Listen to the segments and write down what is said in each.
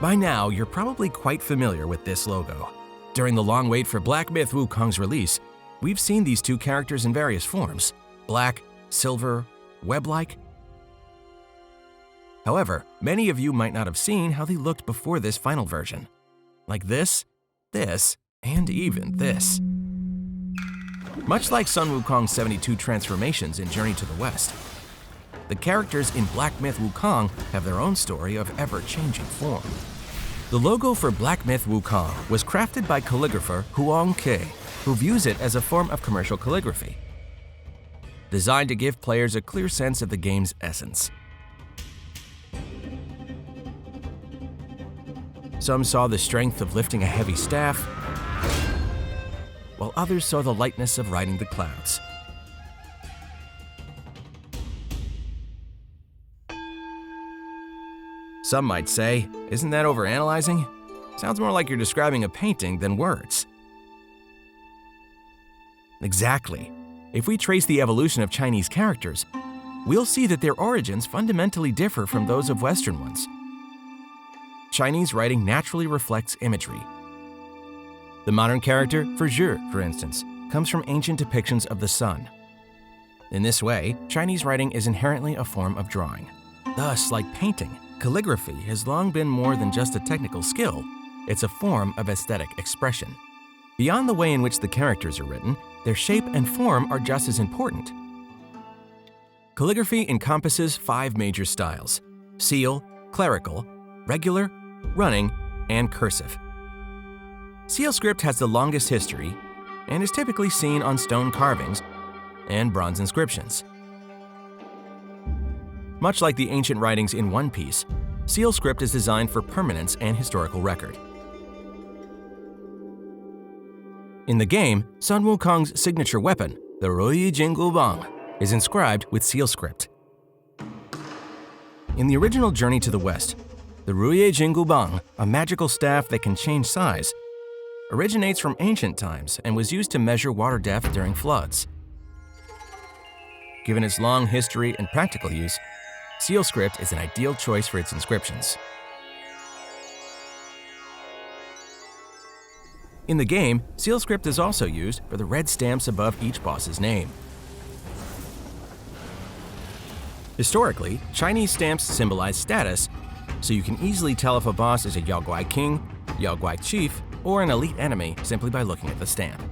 By now, you're probably quite familiar with this logo. During the long wait for Black Myth Wukong's release, we've seen these two characters in various forms: black, silver, web-like. However, many of you might not have seen how they looked before this final version. Like this, and even this. Much like Sun Wukong's 72 transformations in Journey to the West, the characters in Black Myth Wukong have their own story of ever-changing form. The logo for Black Myth Wukong was crafted by calligrapher Wukong, who views it as a form of commercial calligraphy, designed to give players a clear sense of the game's essence. Some saw the strength of lifting a heavy staff, while others saw the lightness of riding the clouds. Some might say, isn't that overanalyzing? Sounds more like you're describing a painting than words. Exactly. If we trace the evolution of Chinese characters, we'll see that their origins fundamentally differ from those of Western ones. Chinese writing naturally reflects imagery. The modern character, Zhe, for instance, comes from ancient depictions of the sun. In this way, Chinese writing is inherently a form of drawing. Thus, like painting, calligraphy has long been more than just a technical skill. It's a form of aesthetic expression. Beyond the way in which the characters are written, their shape and form are just as important. Calligraphy encompasses 5 major styles: seal, clerical, regular, running, and cursive. Seal script has the longest history and is typically seen on stone carvings and bronze inscriptions. Much like the ancient writings in One Piece, seal script is designed for permanence and historical record. In the game, Sun Wukong's signature weapon, the Ruyi Jingu Bang, is inscribed with seal script. In the original Journey to the West, the Ruyi Jingu Bang, a magical staff that can change size, originates from ancient times and was used to measure water depth during floods. Given its long history and practical use, seal script is an ideal choice for its inscriptions. In the game, seal script is also used for the red stamps above each boss's name. Historically, Chinese stamps symbolize status, so you can easily tell if a boss is a Yaoguai king, Yaoguai chief, or an elite enemy simply by looking at the stamp.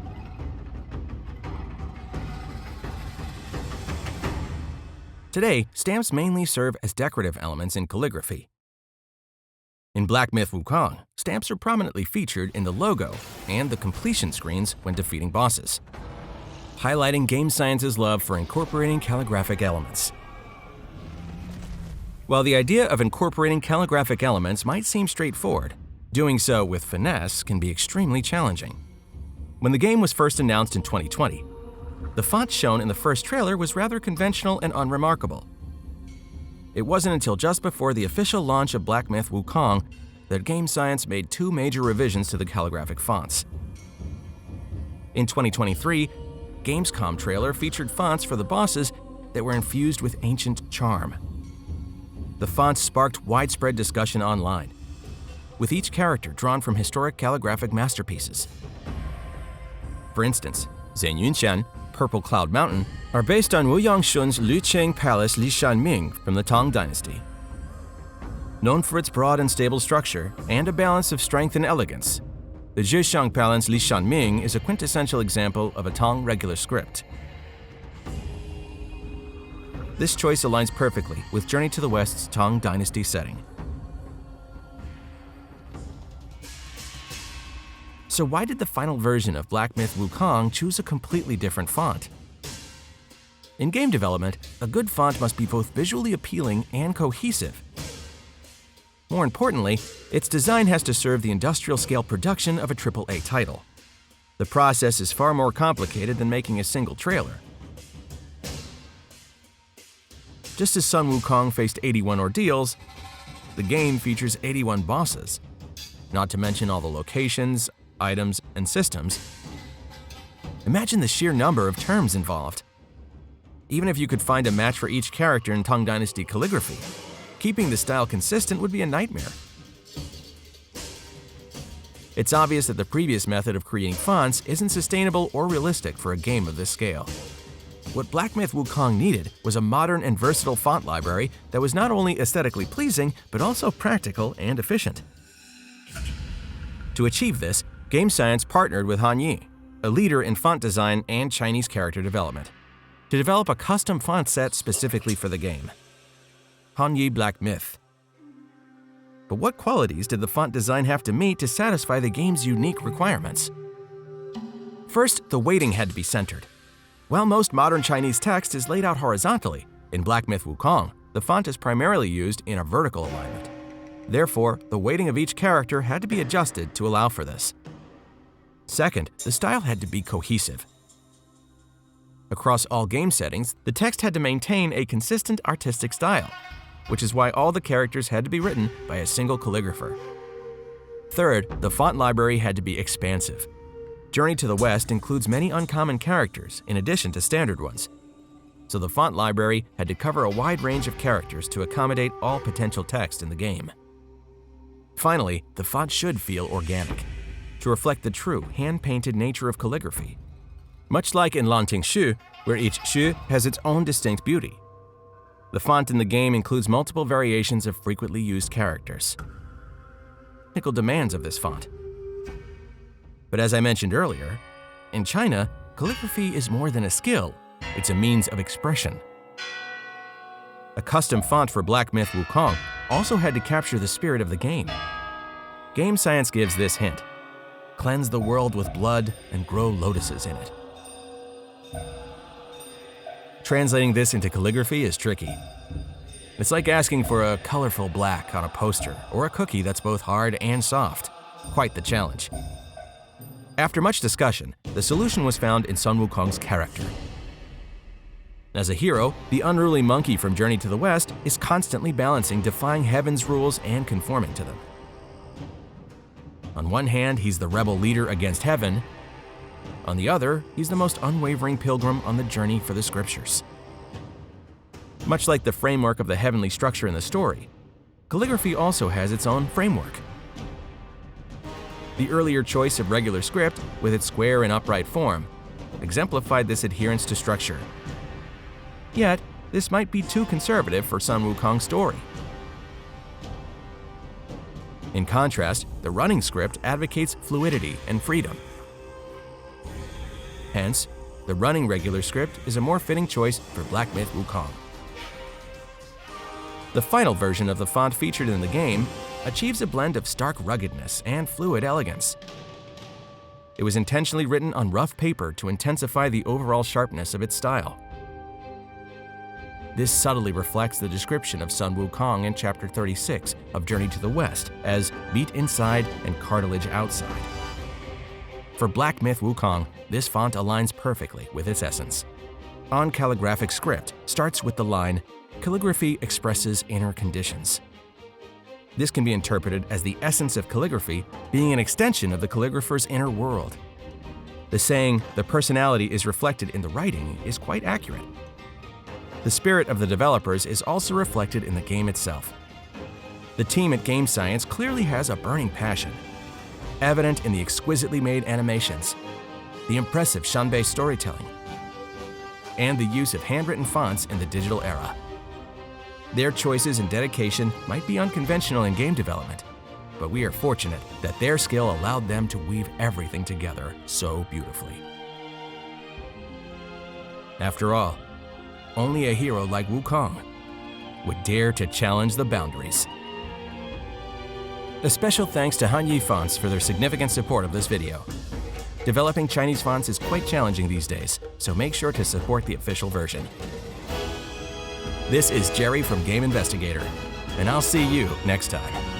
Today, stamps mainly serve as decorative elements in calligraphy. In Black Myth Wukong, stamps are prominently featured in the logo and the completion screens when defeating bosses, highlighting game science's love for incorporating calligraphic elements. While the idea of incorporating calligraphic elements might seem straightforward, doing so with finesse can be extremely challenging. When the game was first announced in 2020, the font shown in the first trailer was rather conventional and unremarkable. It wasn't until just before the official launch of Black Myth Wukong that Game Science made 2 major revisions to the calligraphic fonts. In 2023, Gamescom trailer featured fonts for the bosses that were infused with ancient charm. The fonts sparked widespread discussion online, with each character drawn from historic calligraphic masterpieces. For instance, Zhen Yunshan, Purple Cloud Mountain, are based on Wu Yangshun's Luqing Palace Lishanming from the Tang Dynasty. Known for its broad and stable structure and a balance of strength and elegance, the Zhexiang Palace Lishanming is a quintessential example of a Tang regular script. This choice aligns perfectly with Journey to the West's Tang Dynasty setting. So why did the final version of Black Myth Wukong choose a completely different font? In game development, a good font must be both visually appealing and cohesive. More importantly, its design has to serve the industrial-scale production of a AAA title. The process is far more complicated than making a single trailer. Just as Sun Wukong faced 81 ordeals, the game features 81 bosses, not to mention all the locations, items, and systems. Imagine the sheer number of terms involved. Even if you could find a match for each character in Tang Dynasty calligraphy, keeping the style consistent would be a nightmare. It's obvious that the previous method of creating fonts isn't sustainable or realistic for a game of this scale. What Black Myth Wukong needed was a modern and versatile font library that was not only aesthetically pleasing, but also practical and efficient. To achieve this, Game Science partnered with Hanyi, a leader in font design and Chinese character development, to develop a custom font set specifically for the game. Hanyi Black Myth. But what qualities did the font design have to meet to satisfy the game's unique requirements? First, the weighting had to be centered. While most modern Chinese text is laid out horizontally, in Black Myth Wukong, the font is primarily used in a vertical alignment. Therefore, the weighting of each character had to be adjusted to allow for this. Second, the style had to be cohesive. Across all game settings, the text had to maintain a consistent artistic style, which is why all the characters had to be written by a single calligrapher. Third, the font library had to be expansive. Journey to the West includes many uncommon characters in addition to standard ones, so the font library had to cover a wide range of characters to accommodate all potential text in the game. Finally, the font should feel organic, to reflect the true hand-painted nature of calligraphy. Much like in Lanting Shu, where each shu has its own distinct beauty. The font in the game includes multiple variations of frequently used characters. Technical demands of this font. But as I mentioned earlier, in China, calligraphy is more than a skill, it's a means of expression. A custom font for Black Myth Wukong also had to capture the spirit of the game. Game Science gives this hint: cleanse the world with blood and grow lotuses in it. Translating this into calligraphy is tricky. It's like asking for a colorful black on a poster or a cookie that's both hard and soft. Quite the challenge. After much discussion, the solution was found in Sun Wukong's character. As a hero, the unruly monkey from Journey to the West is constantly balancing defying heaven's rules and conforming to them. On one hand, he's the rebel leader against heaven. On the other, he's the most unwavering pilgrim on the journey for the scriptures. Much like the framework of the heavenly structure in the story, calligraphy also has its own framework. The earlier choice of regular script, with its square and upright form, exemplified this adherence to structure. Yet, this might be too conservative for Sun Wukong's story. In contrast, the running script advocates fluidity and freedom. Hence, the running regular script is a more fitting choice for Black Myth Wukong. The final version of the font featured in the game achieves a blend of stark ruggedness and fluid elegance. It was intentionally written on rough paper to intensify the overall sharpness of its style. This subtly reflects the description of Sun Wukong in Chapter 36 of Journey to the West as meat inside and cartilage outside. For Black Myth Wukong, this font aligns perfectly with its essence. On Calligraphic script starts with the line, "Calligraphy expresses inner conditions." This can be interpreted as the essence of calligraphy being an extension of the calligrapher's inner world. The saying, "the personality is reflected in the writing," is quite accurate. The spirit of the developers is also reflected in the game itself. The team at Game Science clearly has a burning passion, evident in the exquisitely made animations, the impressive Shanbei storytelling, and the use of handwritten fonts in the digital era. Their choices and dedication might be unconventional in game development, but we are fortunate that their skill allowed them to weave everything together so beautifully. After all, only a hero like Wukong would dare to challenge the boundaries. A special thanks to Hanyi Fonts for their significant support of this video. Developing Chinese fonts is quite challenging these days, so make sure to support the official version. This is Jerry from Game Investigator, and I'll see you next time.